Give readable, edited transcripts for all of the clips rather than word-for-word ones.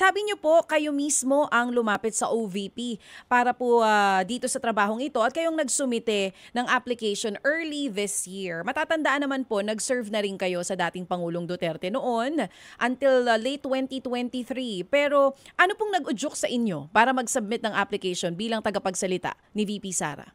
sabi niyo po kayo mismo ang lumapit sa OVP para po dito sa trabahong ito at kayong nagsumite ng application early this year. Matatandaan naman po, nag-serve na rin kayo sa dating Pangulong Duterte noon until late 2023. Pero ano pong nag-udyok sa inyo para mag-submit ng application bilang tagapagsalita ni VP Sara?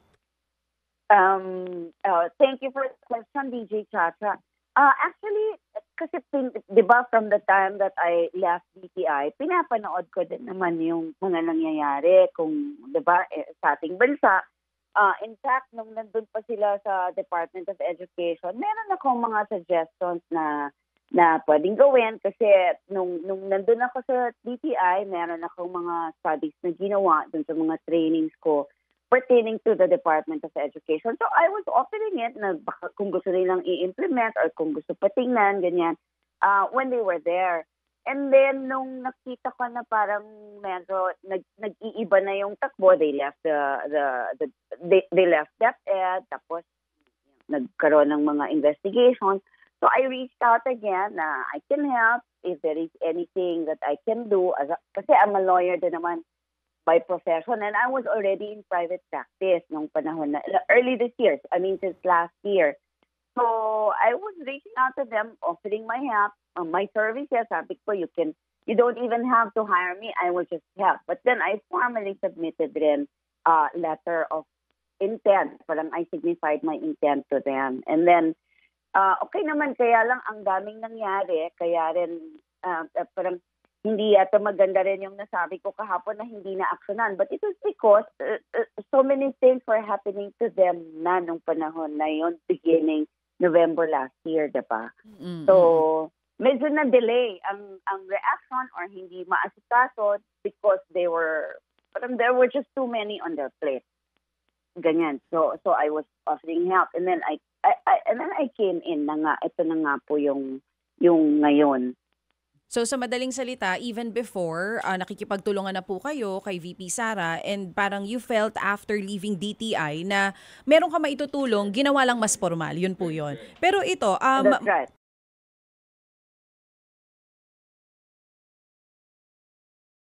Thank you for the question, DJ Chacha. Actually, kasi di ba from the time that I left DTI, pinapanood ko din naman yung mga nangyayari kung, di ba, sa ating bansa. In fact, nung nandun pa sila sa Department of Education, meron akong mga suggestions na pwedeng gawin kasi nung nandun ako sa DTI, meron akong mga studies na ginawa dun sa mga trainings ko pertaining to the Department of Education. So I was offering it na baka kung gusto nilang i-implement or kung gusto patingnan, ganyan, when they were there. And then, nung nakita ko na parang medyo nag-iiba na yung takbo, they left they left DepEd, tapos nagkaroon ng mga investigations. So I reached out again na I can help if there is anything that I can do. Kasi I'm a lawyer din naman by profession, and I was already in private practice nung panahon na, early this year, I mean since last year. So I was reaching out to them, offering my help, my services. Sabi ko, you don't even have to hire me, I will just help. But then I formally submitted rin a letter of intent. Parang I signified my intent to them. And then, okay naman, kaya lang ang daming nangyari, kaya rin parang hindi yata maganda rin yung nasabi ko kahapon na hindi na aksyonan. But it was because so many things were happening to them na nung panahon na yun, beginning November last year, diba? Mm-hmm. So, medyo na-delay ang reaction or hindi maasikaso because there were just too many on their plate. Ganyan. So I was offering help. And then I came in na nga, ito na nga po yung ngayon. So sa madaling salita, even before, nakikipagtulungan na po kayo kay VP Sara and parang you felt after leaving DTI na meron ka maitutulong, ginawa lang mas formal. Yun po yun. Pero ito, That's right.